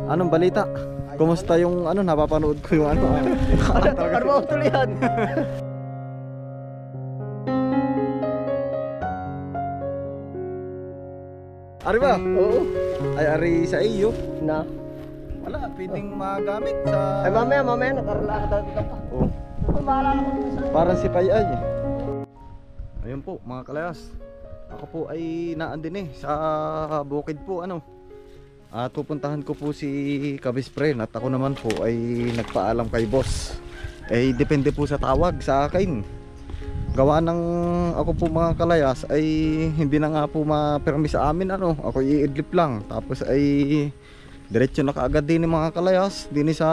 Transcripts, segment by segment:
Anong balita? Kumusta yung ano, napapanood ko yung ano? Ano ba utuloy yan? Ari ba? Oo. Ay, ari sa iyo. Na? Wala, pwedeng magamit sa... Ay mamaya, nakarala ka dito pa. Oh, Kung maalala ko dito sa... parang si Payay. Ayun po, mga kalayas. Ako po ay naandin sa bukid po, ano. At pupuntahan ko po si Kabispren at ako naman po ay nagpaalam kay boss. Eh, depende po sa tawag sa akin. Gawa ng ako po mga kalayas ay hindi na nga po ma-permis sa amin, ano. Ako iidlip lang. Tapos ay diretso na kaagad din mga kalayas din sa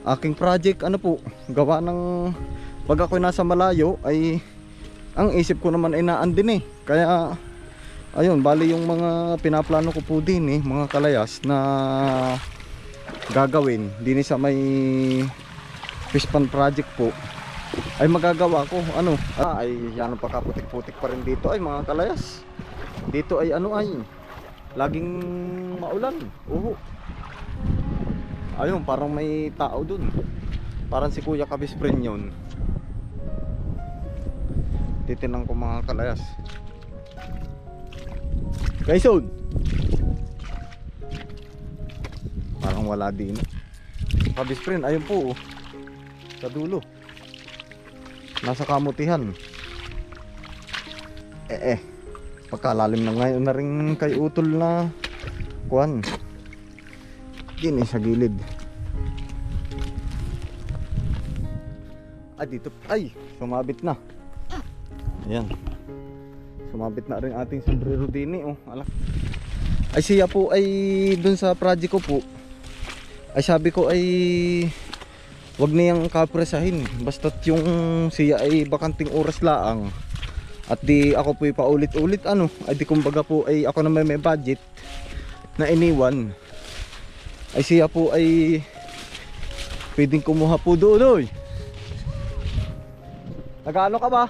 aking project, ano po. Gawa ng pag ako nasa malayo ay ang isip ko naman ay naandin Kaya ayun, bali yung mga pinaplano ko po din mga kalayas na gagawin din sa may fish pond project po ay magagawa ko, ano. Ay yan, pagkaputik-putik pa rin dito ay mga kalayas. Dito ay ano ay laging maulan. Oo. Ayun, parang may tao dun. Parang si Kuya Kabispren yun. Titinang ko mga kalayas. Kaison! Parang wala din. Kabispren, ayun po. Sa dulo. Nasa kamutihan. Pagkalalim na ngayon na rin kay utol na kuwan. Din sa gilid. Dito. Ay, sumabit na. Ayan. Sumabit na rin ating sombrero din Alak. Ay siya po ay dun sa project ko po. Ay sabi ko ay wag niyang kapresahin. Basta't yung siya ay bakanting oras laang. At di ako po paulit-ulit ano. Ay di kumbaga po ay ako naman may budget na iniwan. Ay siya po ay pwedeng kumuha po doon. Nag-ano ka ba?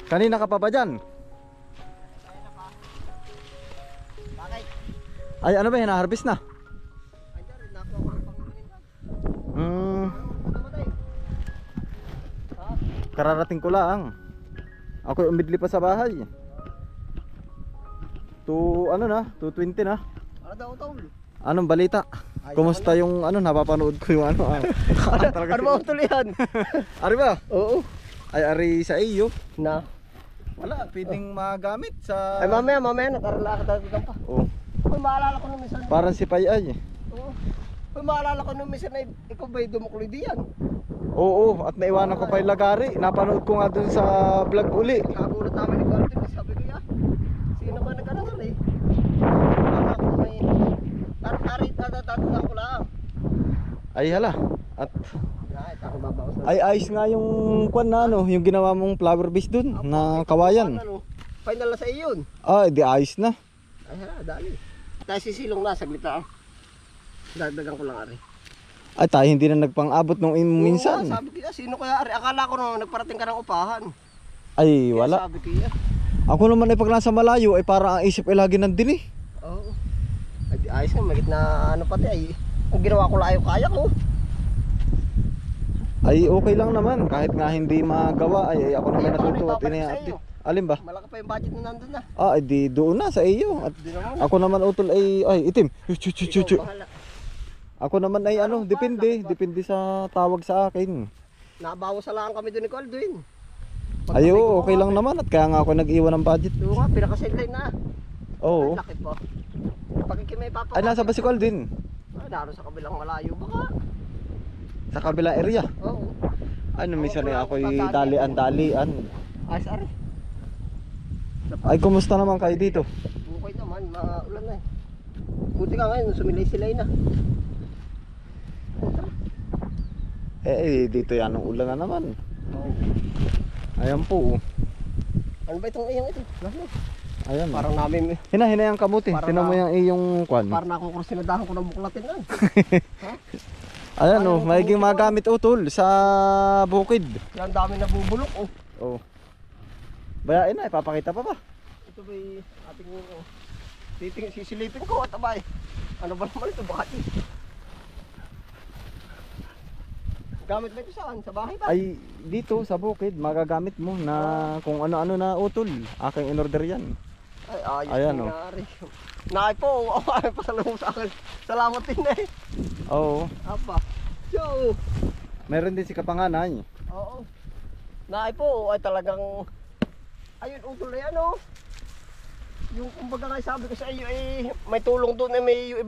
Kanina ka pa ba dyan? Bakit? Ay ano ba, hina-harvest na? Ay dyan, nakuha ko ng pangkunin ka. Kararating ko lang. Ako umidli pa sa bahay. Ano na? 2:20 na. Ano daw utol? Anong balita? Kumusta yung ano, napapanood ko yung ano? Ano ba utuloy yan? Ari ba? Oo. Ay, ari sa iyo. Na? Wala, pwedeng magamit sa... Ay mamaya, nakarala ka dito pa. Oh, Kung maalala ko nung minsan. parang si Payay. Oo. Kung maalala ko nung minsan na ikaw ba'y dumukuli diyan? Oo, at naiwanan ko pa yung lagari. Napanood ko nga dun sa vlog uli. Kagulat namin ni Colton, sabi ko ya. Sino ba nagkanasan Akala ko may... Tatatato ko lang. Ay hala. At Ay, ako babawas na. ay ayos nga yung kwan na ano, yung ginawa mong flower base dun na kawayan. Final na sa iyo yun. Di ayos na. Ay hala, dali. Tayo sisilong na, saglit lang. Dagdagan ko lang ari. Ay tayo hindi na nagpang-abot nung minsan. Oo, sabi ko sino kaya ari? Akala ko nung nagparating ka ng upahan. Ay Kaya wala. sabi ko Ako naman ay pag nasa malayo ay parang ang isip ay lagi nandun Oo. Ay di ayos nga, magit na ano pati ay. Ang ginawa ko lang kaya ko. Ay okay lang naman. Kahit nga hindi magawa ay ako naman Ay, natutuwa at paano ipapalik sa ina-update. iyo? Alin ba? Malaki pa yung budget na nandun na. Di doon na sa iyo. At Di naman. ako naman utol ay itim. Ikaw, bahala. Ako naman ay ano, depende sa tawag sa akin. Nabawas lang kami doon ni Colton. Ayo, okay lang naman at kaya nga ako nag-iwan ng budget. Oo nga, pinaka-sideline na. Oo. Ay, laki po. Pagkikimay papa. Ay nasa ba si Caldin? Ay, naroon sa kabilang malayo baka. Sa kabila area. Oo. Ano minsan ay ako'y dalian. Ayos ari. Ay kumusta naman kayo dito? Okay naman, maulan na Buti ka ngayon, sumilay-silay na. Dito yan ang ulan na naman. Oo. Ayan po. Ano ba itong iyong ito? Lalo. Ayan. Parang namin, Hina yung kamuti. Parang Tinan mo yung iyong kwan. parang nakukursinadahan ko ng buklatin na. Ayan maiging magamit utol sa bukid. Yan dami nabubulok Bayain na, ipapakita pa ba? Ito ba'y ating Sisilipin ko at abay. Ano ba naman ito? Bakit eh? Gamit ba ito saan? Sa bahay ba? Ay, dito sa bukid, magagamit mo na kung ano-ano na utol. Aking in-order yan. Ay, ayos Ayan, din oh. nga rin. Naay po, ay pasalubong sa akin. Salamat din eh. Oo. Apa. So, Meron din si Kapanganay. oo. Naay po, ay talagang, ayun, utol na yan oh. Yung kumbaga nga sabi ko sa iyo eh, may tulong doon eh,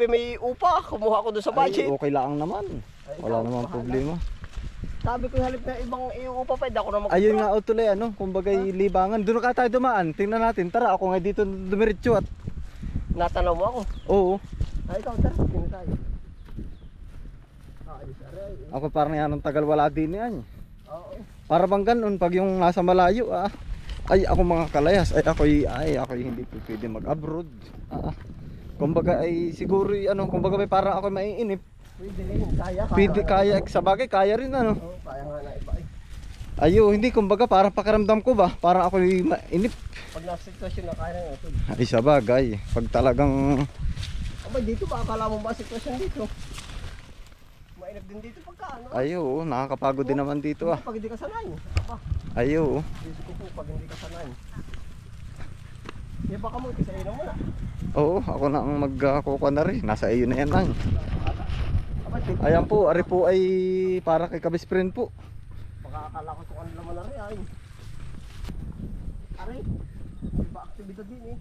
may upa. Kumuha ko doon sa budget. Ay, okay lang naman. Ay, Wala ikaw, namang bahala. problema. Sabi ko halip na ibang iuupa pa, hindi ako na Ayun nga utol ano, kumbaga libangan. Doon ka tayo dumaan. Tingnan natin. Tara, ako nga dito dumiretso at Natanaw mo ako. oo. Ay, ikaw, tara, tingin tayo. Ayos, aray. Ako parang yan ang tagal wala din yan. Oo. Para bang ganun pag yung nasa malayo ay ako mga kalayas ay ako hindi po pwede mag-abroad. Kumbaga ay siguro ano, kumbaga may parang ako maiinip. Pwede rin, kaya. Pwede kaya sa bagay kaya rin ano. Oo, kaya nga na iba eh. Ayo, hindi kumbaga parang pakiramdam ko ba, parang ako mainip. Pag nasa sitwasyon na kaya na ito. Ay sa bagay, pag talagang Aba, dito ba? Akala mo ba sitwasyon dito? Mainit din dito pagka ano? ayo, nakakapagod din naman dito Pag hindi ka sanay. Aba, Ayo. dito ko po pag hindi ka sanay. Di ba ka mo, kasi ayun mo na. Oo, ako na ang magkukuha na rin. Nasa iyo na yan lang. Aba, dito. Ayan po, ari po ay para kay Kabis friend po. Baka akala ko itong ano naman na rin ay. Aray, di ba aktibidad din eh.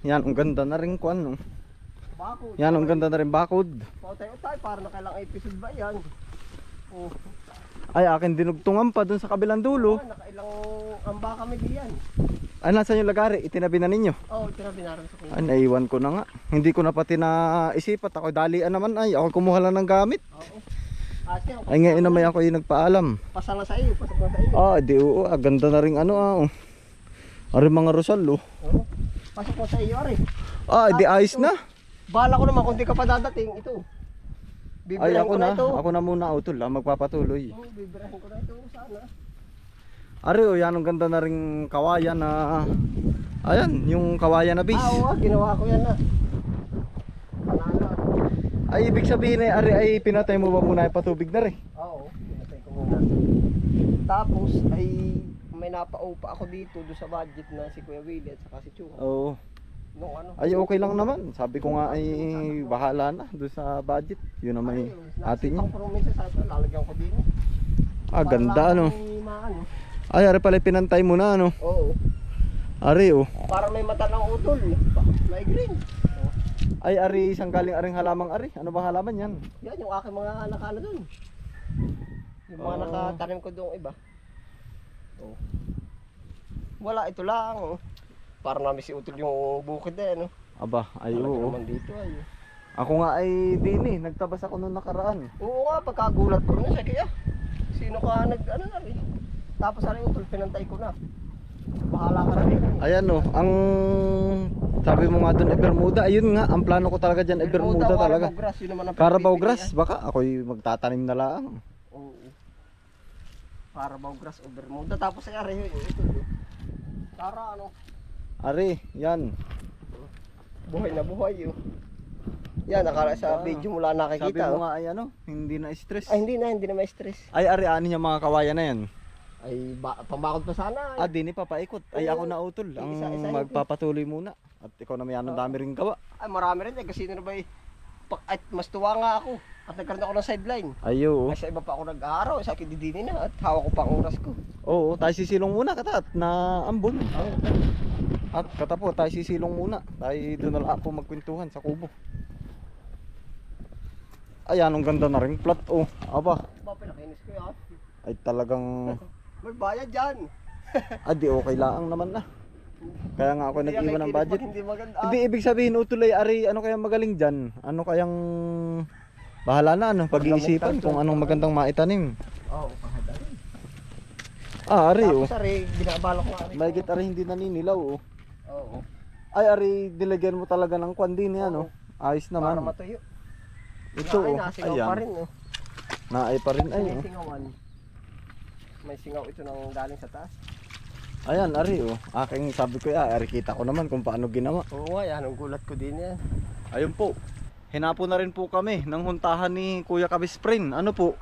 Yan, ang ganda na rin kuan no. Bako. Yan, ang ganda na rin bakod. Tayo, para na kailang episode ba yan? Oh. Ay, akin dinugtungan pa dun sa kabilang dulo. Nakailang amba kami diyan. Ay, nasa yung lagari? Itinabi na ninyo? Oo, tinabinaran sa kuya. Ay, naiwan ko na nga. Hindi ko na pati naisipat. Ako dalian naman ay. Ako kumuha lang ng gamit. Oo. Ate, ako. Ay, ngayon naman ako yung nagpaalam. Pasang na sa iyo, pasok na sa iyo. Di oo. Ganda na rin ano Ari mga Rosal oh. Oo. Pasok na sa iyo, Ari. Di ayos na. Bahala ko naman kung di ka pa dadating, ito. Ay, Bibirahin ako ko na. na ito. Ako na muna utol. Magpapatuloy. Oo, bibirahin ko na ito sana. Ari yan ang ganda na ring kawayan na ayan, yung kawayan na base. Oo, ginawa ko yan na. Panalo. Ay ibig sabihin ari ay pinatay mo ba muna yung patubig na rin? Oo, pinatay ko muna. Tapos ay may napaupa ako dito do sa budget na si Kuya Willie at saka si Chua. Oo. Nung ano? Ay okay lang naman. Sabi ko nga ay bahala na doon sa budget. Yun na may atin Ako yun. parang minsan sa ito, lalagyan ko din. Ganda ano. Maano. Ay ari pala pinantay mo na ano. Oo. Ari Para may mata ng utol. May green. Ay ari isang galing aring halamang ari. Ano ba halaman yan? Yan yung aking mga nakano doon. Yung mga nakatanim ko doon iba. Oh. Wala, ito lang. Oh. Para namin si utol yung bukid eh. No? Aba, ay Talaga oo. naman dito ay. Ako nga ay din nagtabas ako nung nakaraan. Oo nga, pagkagulat ko na siya kaya. Sino ka ano na rin. Tapos ano utol, pinantay ko na. Bahala ka na rin. Ayan ang sabi mo nga doon ay Bermuda. Ayun nga, ang plano ko talaga dyan ay Bermuda talaga. Carabao grass, yun naman ang Carabao pinipili grass, niya. baka ako'y magtatanim na lang. Oo. Carabao grass o Bermuda. Tapos ay ari ito. Tara ano, Ari, yan. buhay na buhay yun. Yan, nakala sa video mula Sabi nakikita. mo nga ay hindi na stress. Ay hindi na ma-stress. Ay, ari, anin yung mga kawayan na yan. Ay, pambakod pa sana. Di ni papaikot. Ay, ako na utol. Ang Isa-isa yun. magpapatuloy muna. At ikaw na may anong dami rin gawa. Ay, marami rin eh. Kasi na ba at mas tuwa nga ako. At nagkaroon ako ng sideline. Ayo. Ay, sa iba pa ako nag-aaraw. Sa akin didini na. At hawak ko pa ang oras ko. Oo, tayo sisilong muna katat na ambon. At katapo, tayo sisilong muna. Tayo doon na lang po magkwentuhan sa kubo. Ayan, ang ganda na rin plot. Aba, Ba, pinakinis ko yan. ay talagang May bayad dyan. di okay lang naman na. Kaya nga ako nag-iwan ng budget. Hindi maganda. Hindi ibig sabihin utulay ari ano kayang magaling diyan? Ano kayang bahala na pag-iisipan kung anong magandang maitanim. Oo, pahada rin. Ari Tapos ari, binabalok na ari. May ari hindi naninilaw Oo. Ay ari dilagyan mo talaga ng kwan din yan Ayos Para naman. matuyo. Ito Ay, nasingaw pa rin Naay pa rin ay May singawan. May singaw ito nang galing sa taas. Ayan, Ari, oh. Aking sabi ko, Ari, kita ko naman kung paano ginawa. Oo nga, yan ang gulat ko din yan. Ayun po. Hinapo na rin po kami ng huntahan ni Kuya Kabisprin. Ano po?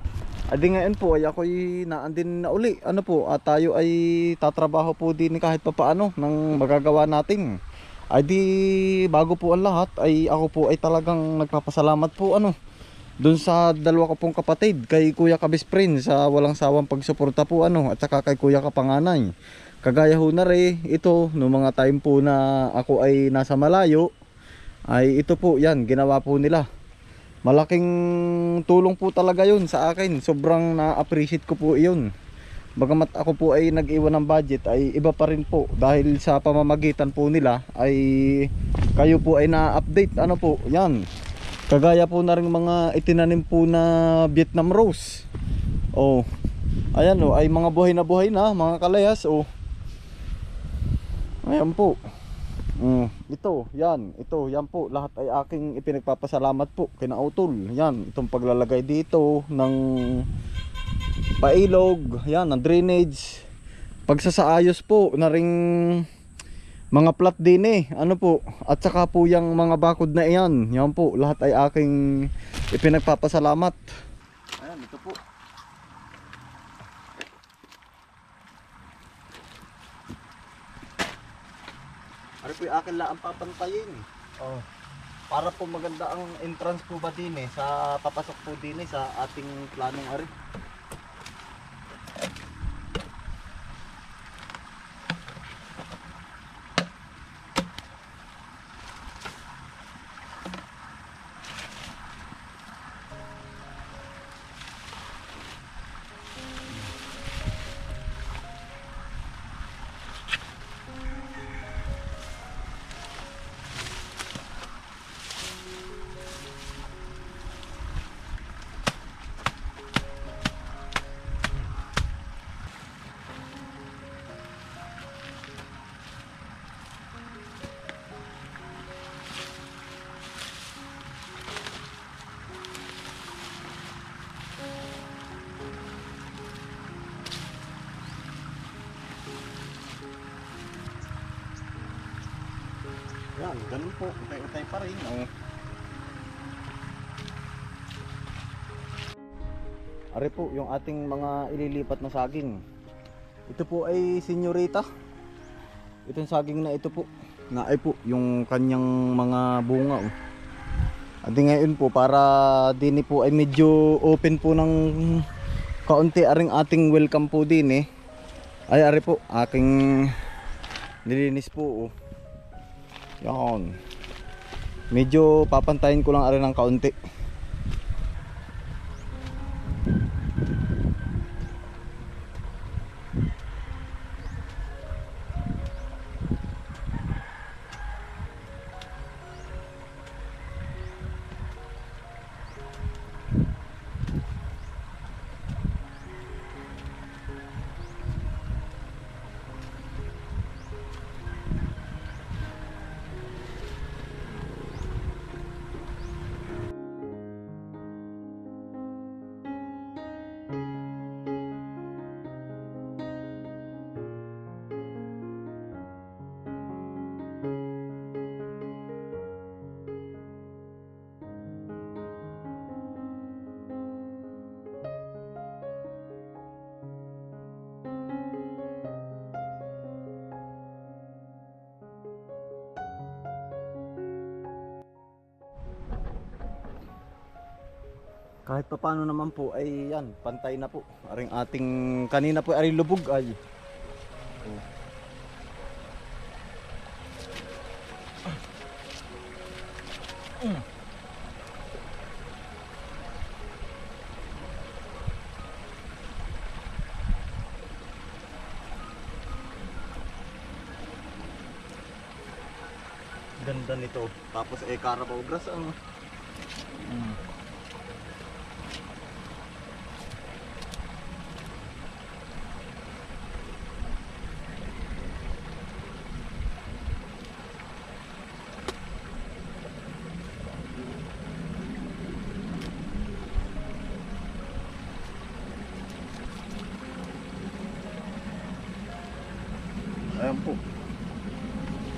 Adi ngayon po ay ako'y naandin na uli. Ano po? At tayo ay tatrabaho po din kahit papaano ng magagawa natin. Ay di bago po ang lahat ay ako po ay talagang nagpapasalamat po doon sa dalawa ko pong kapatid, kay Kuya Kabisprin sa walang sawang pagsuporta po at saka kay Kuya Kapanganay. Kagaya ho na rin ito no mga time po na ako ay nasa malayo, ay ito po yan ginawa po nila. Malaking tulong po talaga yun sa akin, sobrang na-appreciate ko po yun. Bagamat ako po ay nag-iwan ng budget, ay iba pa rin po dahil sa pamamagitan po nila ay kayo po ay na-update. Ano po yan, kagaya po na rin mga itinanim po na Vietnam rose. Oh, ayan oh, ay mga buhay na mga kalayas. Oh, ayan po. Ito yan po, lahat ay aking ipinagpapasalamat po kina Utol. Yan, itong paglalagay dito ng pailog, yan, ng drainage, pagsasaayos po na ring mga plat din ano po, at saka po yung mga bakod na iyan, yan po, lahat ay aking ipinagpapasalamat. Ayan, ito po. Ano po yung akin lang ang papantayin. Oh, para po maganda ang entrance po ba din sa papasok po din sa ating planong ari. Yan, ganun po, utay-utay pa rin. Oh. Ari po, yung ating mga ililipat na saging. Ito po ay senyorita. Itong saging na ito po, na ay po, yung kanyang mga bunga. Oh. At ngayon po, para din po ay medyo open po ng kaunti aring ating welcome po din Ay ari po, aking nilinis po. Oh. Yan. Medyo papantayin ko lang rin ng kaunti. Kahit pa paano naman po ay yan, pantay na po. Aring ating kanina po ay lubog ay. Oh. Ganda nito. Tapos Carabao grass ang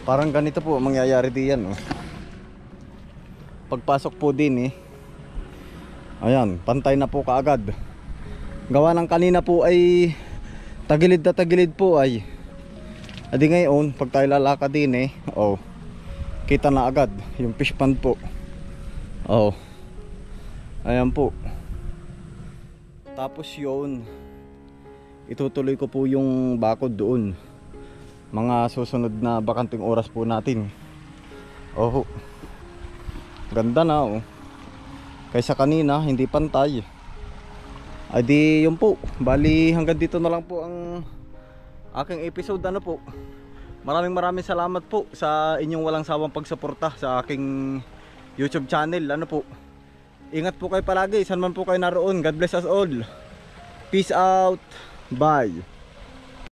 Parang ganito po ang mangyayari diyan, oh. Pagpasok po din ayan, pantay na po kaagad. Gawa ng kanina po ay tagilid na tagilid po ay. Adi ngayon, pag tayo lalakad din oh, kita na agad yung fish pond po. Oh. Ayan po. Tapos yun, itutuloy ko po yung bakod doon. Mga susunod na bakanting oras po natin. Oh. Ganda na, oh. Kaysa kanina, hindi pantay. Ay di yun po. Bali hanggang dito na lang po ang aking episode, ano po. Maraming salamat po sa inyong walang sawang pagsuporta sa aking YouTube channel, ano po. Ingat po kayo palagi, saan man po kayo naroon. God bless us all. Peace out. Bye.